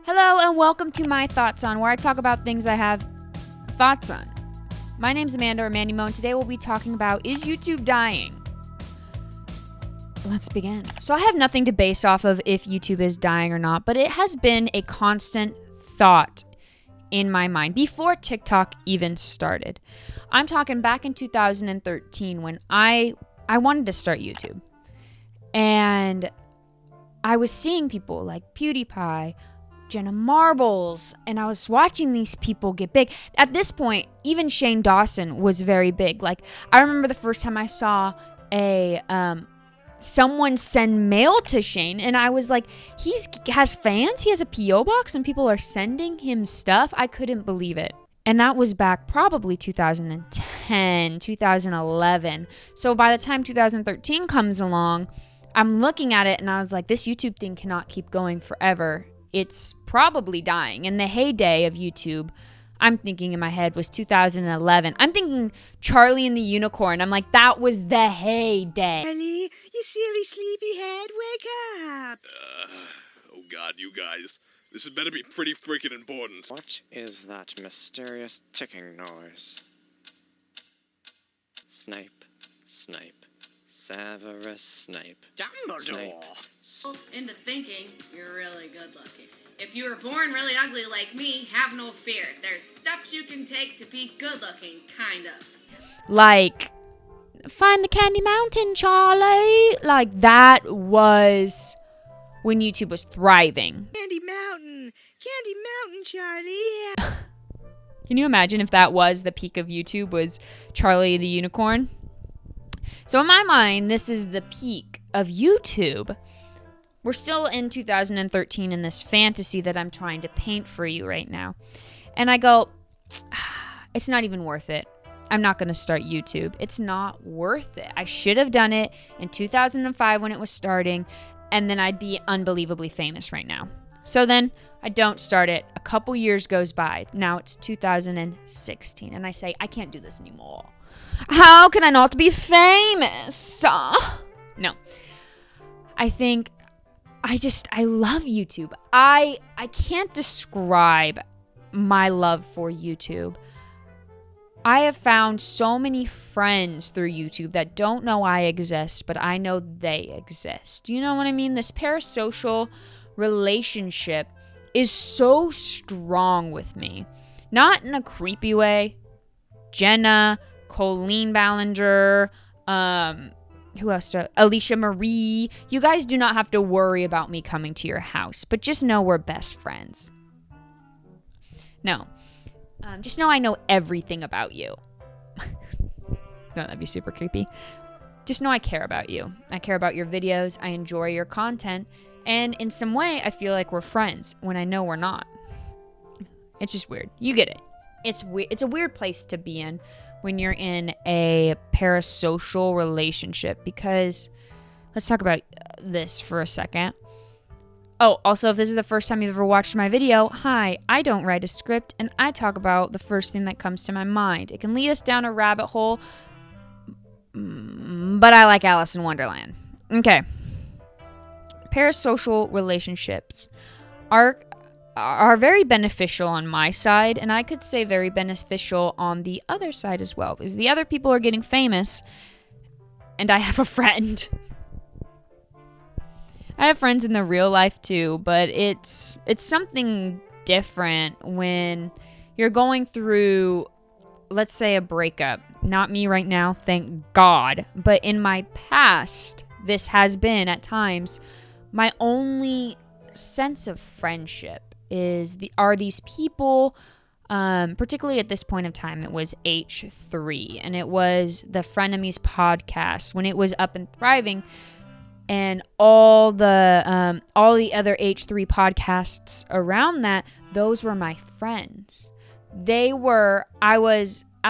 Hello and welcome to My Thoughts On, where I talk about things I have thoughts on. My name's Amanda or Mandy Mo, and today we'll be talking about, is YouTube dying? Let's begin. So I have nothing to base off of if YouTube is dying or not, but it has been a constant thought in my mind before TikTok even started. I'm talking back in 2013 when I wanted to start YouTube. And I was seeing people like PewDiePie, Jenna Marbles, and I was watching these people get big. At this point, even Shane Dawson was very big. Like, I remember the first time I saw someone send mail to Shane, and I was like, he has fans, he has a P.O. box, and people are sending him stuff. I couldn't believe it. And that was back probably 2010, 2011. So by the time 2013 comes along, I'm looking at it and I was like, this YouTube thing cannot keep going forever. It's probably dying. And the heyday of YouTube, I'm thinking in my head, was 2011. I'm thinking Charlie and the Unicorn. I'm like, that was the heyday. Charlie, you silly sleepyhead, wake up! Oh God, you guys. This had better be pretty freaking important. What is that mysterious ticking noise? Snape, Snape, Severus Snape. Dumbledore! Into thinking you're really good looking. If you were born really ugly like me, have no fear. There's steps you can take to be good looking, kind of. Like, find the Candy Mountain, Charlie. Like, that was when YouTube was thriving. Candy Mountain, Charlie. Can you imagine if that was the peak of YouTube, was Charlie the Unicorn? So in my mind, this is the peak of YouTube. We're still in 2013 in this fantasy that I'm trying to paint for you right now. And I go, it's not even worth it. I'm not going to start YouTube. It's not worth it. I should have done it in 2005 when it was starting, and then I'd be unbelievably famous right now. So then I don't start it. A couple years goes by. Now it's 2016, and I say, I can't do this anymore. How can I not be famous? No. I think I love YouTube. I can't describe my love for YouTube. I have found so many friends through YouTube that don't know I exist, but I know they exist. You know what I mean? This parasocial relationship is so strong with me. Not in a creepy way. Jenna, Colleen Ballinger, who else? Alisha Marie. You guys do not have to worry about me coming to your house, but just know we're best friends. No. Just know I know everything about you. No, that'd be super creepy. Just know I care about you. I care about your videos. I enjoy your content. And in some way, I feel like we're friends when I know we're not. It's just weird. You get it. It's a weird place to be in when you're in a parasocial relationship, because let's talk about this for a second. Oh, also, if this is the first time you've ever watched my video, hi, I don't write a script, and I talk about the first thing that comes to my mind. It can lead us down a rabbit hole, but I like Alice in Wonderland. Okay. Parasocial relationships are very beneficial on my side, and I could say very beneficial on the other side as well, because the other people are getting famous, and I have a friend. I have friends in the real life too, but it's something different when you're going through, let's say, a breakup. Not me right now, thank God, but in my past, this has been at times my only sense of friendship. Are these people, particularly at this point of time, it was H3, and it was the Frenemies podcast when it was up and thriving, and all the other H3 podcasts around that, those were my friends. At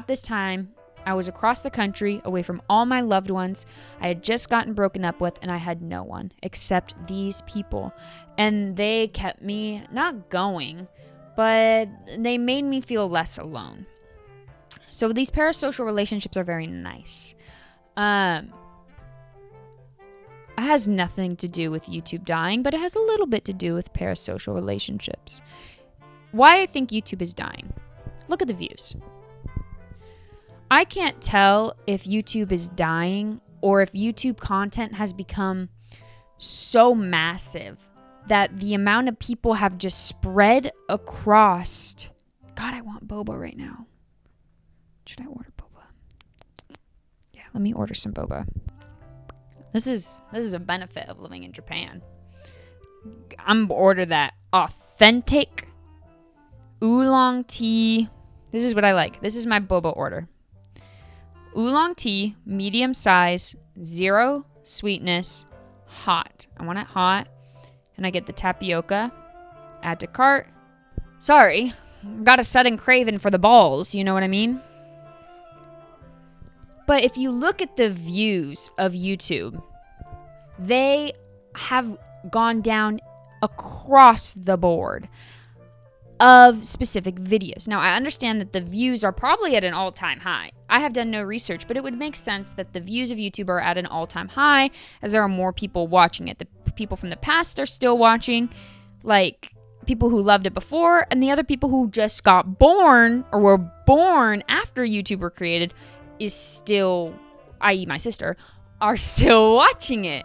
this time, I was across the country, away from all my loved ones. I had just gotten broken up with, and I had no one except these people. And they kept me, not going, but they made me feel less alone. So these parasocial relationships are very nice. I has nothing to do with YouTube dying, but it has a little bit to do with parasocial relationships. Why I think YouTube is dying. Look at the views. I can't tell if YouTube is dying or if YouTube content has become so massive that the amount of people have just spread across. God, I want boba right now. Should I order boba? Yeah, let me order some boba. This is a benefit of living in Japan. I'm gonna order that authentic oolong tea. This is what I like. This is my boba order. Oolong tea, medium size, 0 sweetness, hot. I want it hot. And I get the tapioca. Add to cart. Sorry, got a sudden craving for the balls, you know what I mean? But if you look at the views of YouTube, they have gone down across the board of specific videos. Now, I understand that the views are probably at an all-time high. I have done no research, but it would make sense that the views of YouTube are at an all-time high as there are more people watching it. The people from the past are still watching, like people who loved it before, and the other people who just got born or were born after YouTube were created is still, i.e. my sister, are still watching it.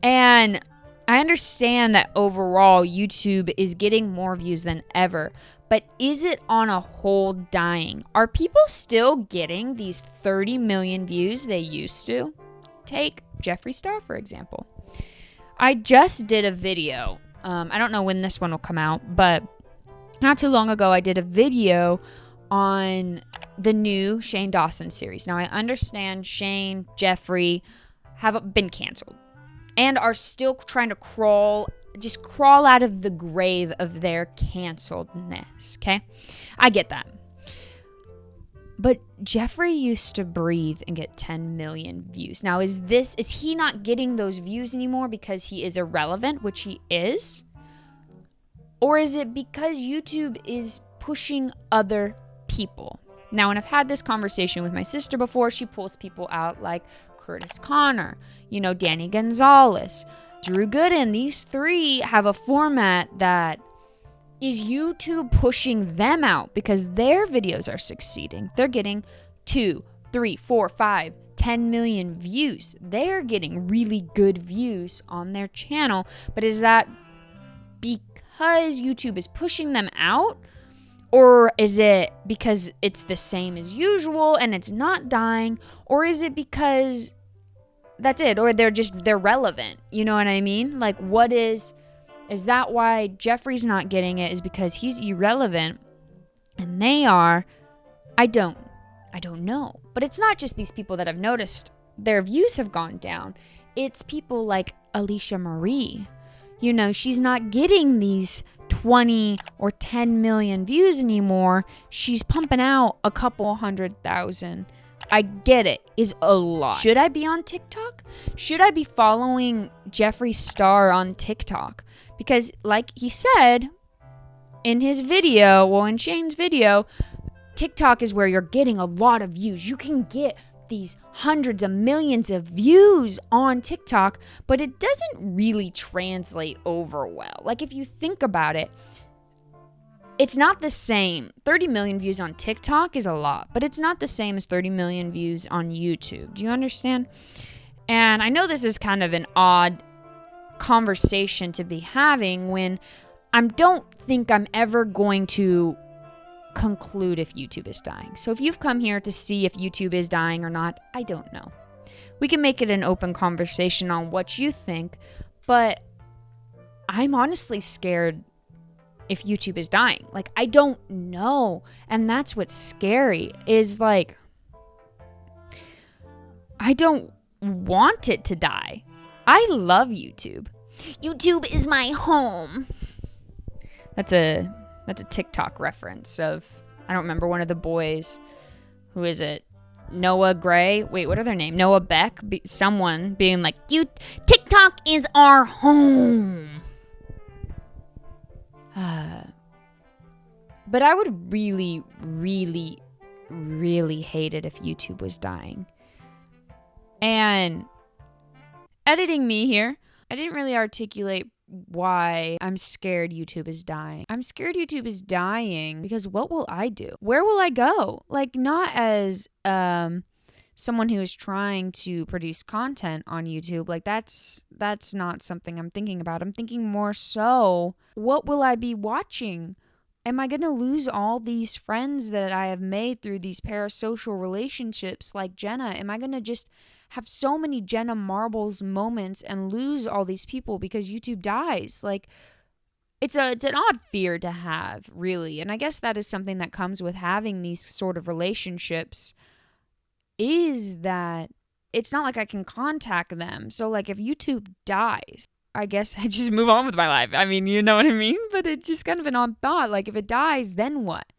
And I understand that overall YouTube is getting more views than ever, but is it on a whole dying? Are people still getting these 30 million views they used to? Take Jeffree Star, for example. I just did a video. I don't know when this one will come out, but not too long ago I did a video on the new Shane Dawson series. Now I understand Shane, Jeffree have been canceled and are still trying to crawl out of the grave of their canceledness, okay? I get that. But Jeffree used to breathe and get 10 million views. Now, is he not getting those views anymore because he is irrelevant, which he is? Or is it because YouTube is pushing other people? Now, and I've had this conversation with my sister before. She pulls people out like Curtis Connor, Danny Gonzalez, Drew Gooden. These 3 have a format that is YouTube pushing them out because their videos are succeeding. They're getting 2, 3, 4, 5, 10 million views. They're getting really good views on their channel. But is that because YouTube is pushing them out? Or is it because it's the same as usual and it's not dying? Or is it because that's it? Or they're relevant? You know what I mean? Like, what is that why Jeffree's not getting it is because he's irrelevant and they are? I don't know. But it's not just these people that I've noticed their views have gone down. It's people like Alisha Marie. She's not getting these 20 or 10 million views anymore. She's pumping out a couple 100,000. I get it. Is a lot. Should I be on TikTok? Should I be following Jeffree Star on TikTok? Because like he said in his video, in Shane's video, TikTok is where you're getting a lot of views. You can get these hundreds of millions of views on TikTok, but it doesn't really translate over well. Like, if you think about it, it's not the same. 30 million views on TikTok is a lot, but it's not the same as 30 million views on YouTube. Do you understand? And I know this is kind of an odd conversation to be having when I don't think I'm ever going to conclude if YouTube is dying. So if you've come here to see if YouTube is dying or not, I don't know. We can make it an open conversation on what you think, but I'm honestly scared if YouTube is dying. Like, I don't know. And that's what's scary is like, I don't want it to die. I love YouTube. YouTube is my home. That's a TikTok reference of, I don't remember, one of the boys. Who is it? Noah Gray? Wait, what are their name? Noah Beck? Someone being like, TikTok is our home. But I would really, really, really hate it if YouTube was dying. And editing me here. I didn't really articulate why I'm scared YouTube is dying. I'm scared YouTube is dying because what will I do? Where will I go? Like, not as someone who is trying to produce content on YouTube. Like, that's not something I'm thinking about. I'm thinking more so, what will I be watching? Am I going to lose all these friends that I have made through these parasocial relationships like Jenna? Am I going to just have so many Jenna Marbles moments and lose all these people because YouTube dies? Like, it's an odd fear to have, really. And I guess that is something that comes with having these sort of relationships, is that it's not like I can contact them. So, like, if YouTube dies, I guess I just move on with my life. I mean, you know what I mean? But it's just kind of an odd thought. Like, if it dies, then what?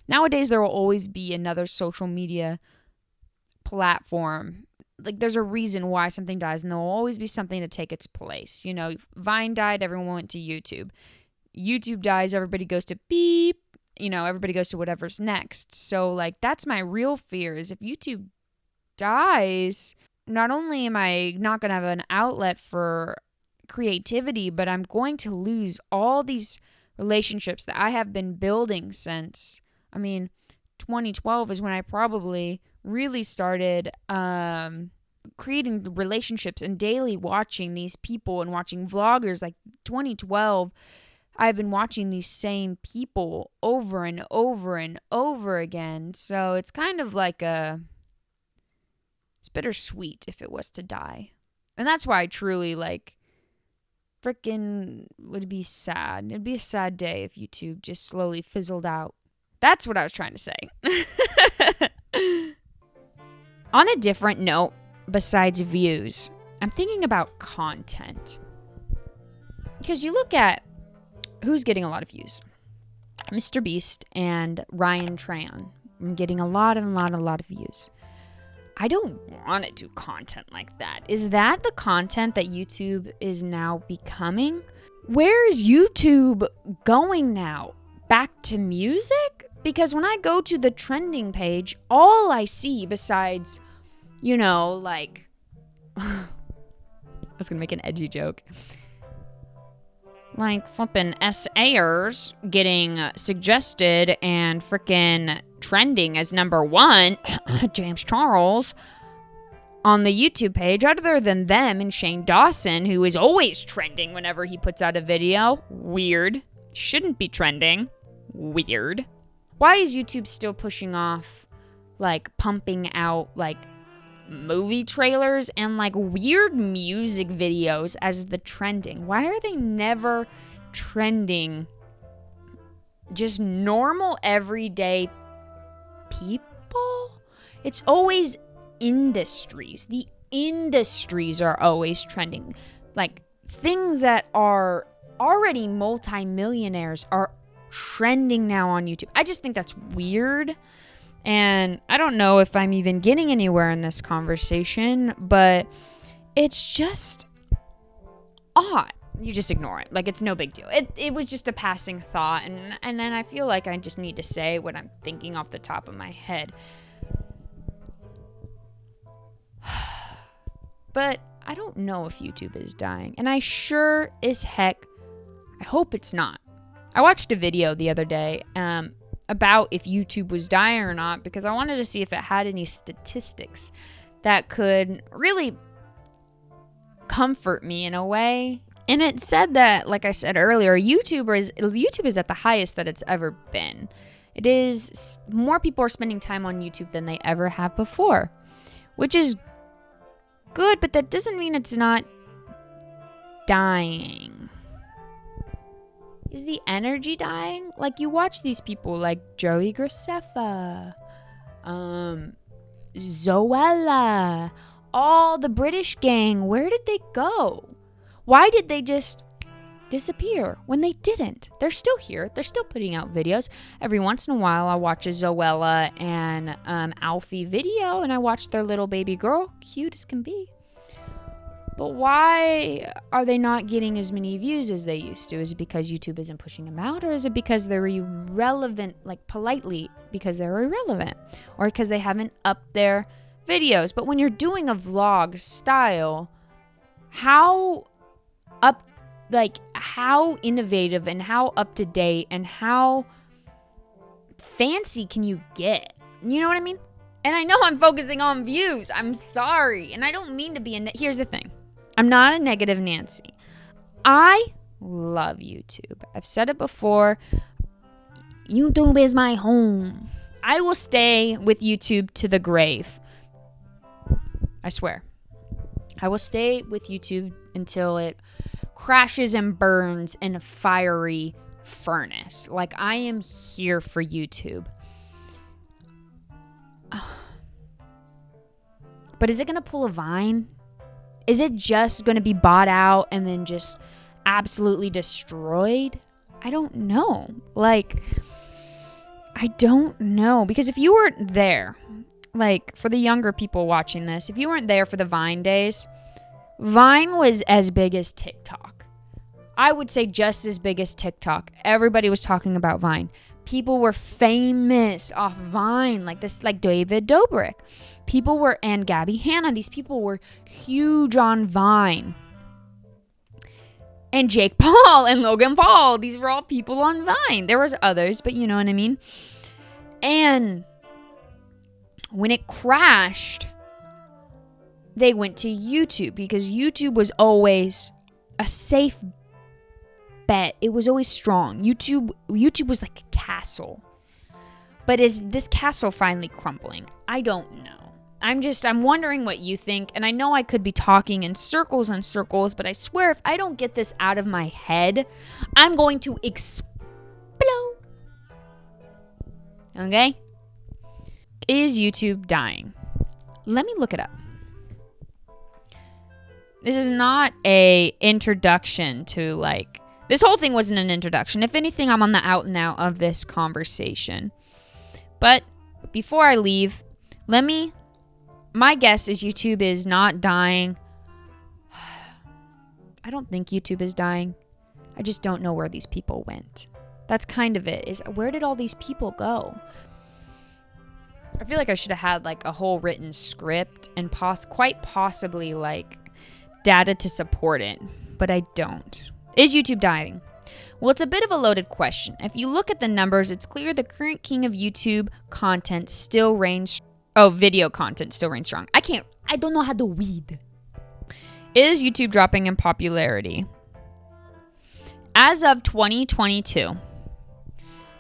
Nowadays, there will always be another social media platform. Like, there's a reason why something dies, and there will always be something to take its place. You know, Vine died, everyone went to YouTube. YouTube dies, everybody goes to beep. You know, everybody goes to whatever's next. So, like, that's my real fear, is if YouTube dies, not only am I not going to have an outlet for creativity, but I'm going to lose all these relationships that I have been building since, 2012 is when I probably really started creating relationships and daily watching these people and watching vloggers. Like, 2012, I've been watching these same people over and over and over again. So it's kind of like it's bittersweet if it was to die. And that's why I truly, like, freaking would be sad. It'd be a sad day if YouTube just slowly fizzled out. That's what I was trying to say. On a different note, besides views, I'm thinking about content. Because you look at who's getting a lot of views. Mr. Beast and Ryan Tran are getting a lot of views. I don't want to do content like that. Is that the content that YouTube is now becoming? Where is YouTube going now? Back to music? Because when I go to the trending page, all I see besides, like, I was going to make an edgy joke. Like, flippin' SAers getting suggested and frickin' trending as number one, James Charles, on the YouTube page, other than them and Shane Dawson, who is always trending whenever he puts out a video. Weird. Shouldn't be trending. Weird. Why is YouTube still pushing off, like, pumping out, like, movie trailers and, like, weird music videos as the trending? Why are they never trending just normal, everyday people? It's always industries. The industries are always trending. Like, things that are already multimillionaires are trending now on YouTube. I just think that's weird. And I don't know if I'm even getting anywhere in this conversation, but it's just odd. You just ignore it. Like, it's no big deal. It was just a passing thought, and then I feel like I just need to say what I'm thinking off the top of my head. But I don't know if YouTube is dying, and I sure as heck, I hope it's not. I watched a video the other day about if YouTube was dying or not, because I wanted to see if it had any statistics that could really comfort me in a way. And it said that, like I said earlier, YouTube is at the highest that it's ever been. It is, more people are spending time on YouTube than they ever have before, which is good, but that doesn't mean it's not dying. Is the energy dying? Like, you watch these people like Joey Graceffa, Zoella, all the British gang. Where did they go? Why did they just disappear when they didn't? They're still here. They're still putting out videos. Every once in a while, I watch a Zoella and Alfie video, and I watch their little baby girl. Cute as can be. But why are they not getting as many views as they used to? Is it because YouTube isn't pushing them out? Or is it because they're irrelevant, like politely, because they're irrelevant? Or because they haven't upped their videos? But when you're doing a vlog style, how innovative and how up to date and how fancy can you get? You know what I mean? And I know I'm focusing on views. I'm sorry. And I don't mean to be here's the thing. I'm not a negative Nancy. I love YouTube. I've said it before. YouTube is my home. I will stay with YouTube to the grave. I swear. I will stay with YouTube until it crashes and burns in a fiery furnace. Like, I am here for YouTube. But is it going to pull a Vine? Is it just going to be bought out and then just absolutely destroyed? I don't know. Like, I don't know. Because if you weren't there, like, for the younger people watching this, if you weren't there for the Vine days, Vine was as big as TikTok. I would say just as big as TikTok. Everybody was talking about Vine. People were famous off Vine, like David Dobrik. And Gabby Hanna. These people were huge on Vine. And Jake Paul and Logan Paul. These were all people on Vine. There was others, but you know what I mean. And when it crashed, they went to YouTube because YouTube was always a safe bet. It was always strong. YouTube was like a castle. But is this castle finally crumbling? I don't know. I'm wondering what you think, and I know I could be talking in circles and circles, but I swear if I don't get this out of my head, I'm going to explode. Okay? Is YouTube dying? Let me look it up. This is not a introduction to, like, this whole thing wasn't an introduction. If anything, I'm on the out and out of this conversation. But before I leave, my guess is YouTube is not dying. I don't think YouTube is dying. I just don't know where these people went. That's kind of it, is where did all these people go? I feel like I should have had like a whole written script and quite possibly like data to support it, but I don't. Is YouTube dying? Well, it's a bit of a loaded question. If you look at the numbers, it's clear the current king of YouTube content still reigns. Video content still reigns strong. I don't know how to weed. Is YouTube dropping in popularity? As of 2022,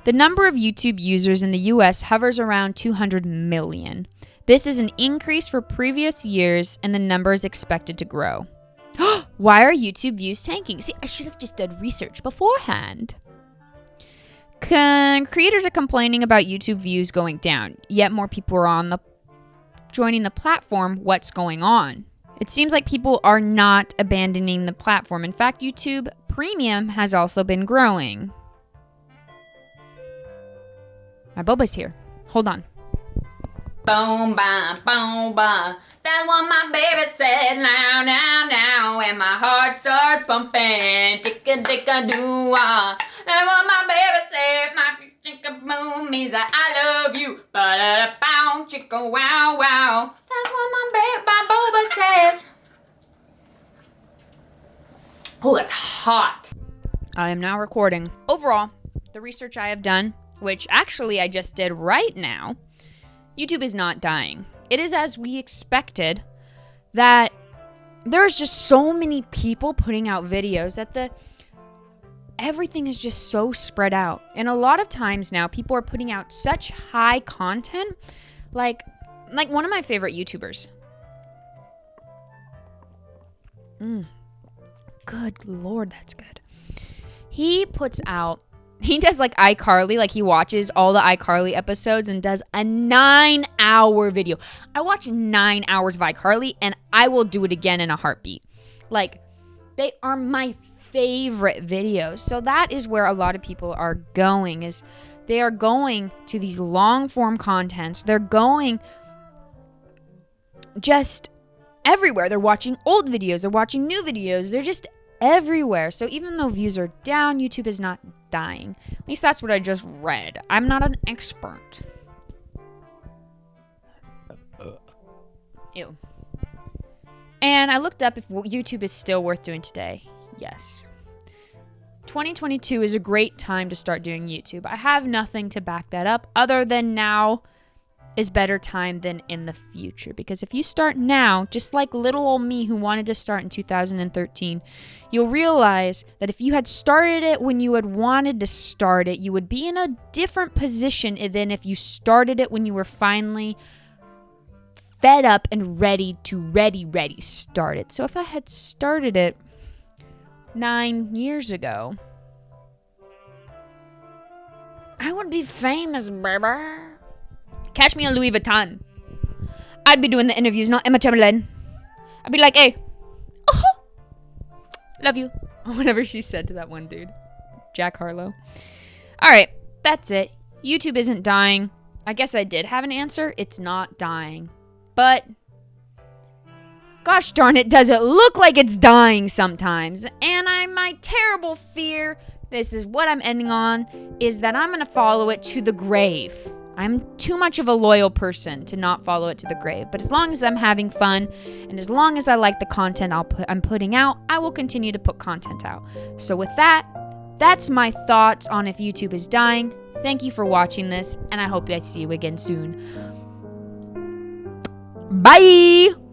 the number of YouTube users in the US hovers around 200 million. This is an increase for previous years, and the number is expected to grow. Why are YouTube views tanking? See, I should have just done research beforehand. Creators are complaining about YouTube views going down, yet more people are joining the platform. What's going on? It seems like people are not abandoning the platform. In fact, YouTube Premium has also been growing. My boba's here. Hold on. Boom, ba, boom, ba. That's what my baby said. Now, now, now. And my heart starts pumping. Ticka, ticka, doo-ah. That's what my baby said. My chicka boom means that I love you. Ba-da-da-bow, chicka, wow, wow. That's what my boba says. Oh, that's hot. I am now recording. Overall, the research I have done, which actually I just did right now, YouTube is not dying. It is as we expected that there's just so many people putting out videos that everything is just so spread out. And a lot of times now people are putting out such high content, like one of my favorite YouTubers. Good Lord, that's good. He does like iCarly, like he watches all the iCarly episodes and does a 9-hour video. I watch 9 hours of iCarly and I will do it again in a heartbeat. Like, they are my favorite videos. So that is where a lot of people are going, is they are going to these long form contents. They're going just everywhere. They're watching old videos. They're watching new videos. They're just everywhere. So even though views are down, YouTube is not dying. At least that's what I just read. I'm not an expert. Ew. And I looked up if YouTube is still worth doing today. Yes. 2022 is a great time to start doing YouTube. I have nothing to back that up other than now is better time than in the future. Because if you start now, just like little old me who wanted to start in 2013, you'll realize that if you had started it when you had wanted to start it, you would be in a different position than if you started it when you were finally fed up and ready to start it. So if I had started it 9 years ago, I would be famous, baby. Catch me on Louis Vuitton. I'd be doing the interviews, not Emma Chamberlain. I'd be like, hey, love you. Whatever she said to that one dude, Jack Harlow. All right, that's it. YouTube isn't dying. I guess I did have an answer. It's not dying. But, gosh darn it, does it look like it's dying sometimes. And my terrible fear, this is what I'm ending on, is that I'm going to follow it to the grave. I'm too much of a loyal person to not follow it to the grave. But as long as I'm having fun and as long as I like the content I'm putting out, I will continue to put content out. So with that, that's my thoughts on if YouTube is dying. Thank you for watching this, and I hope I see you again soon. Bye!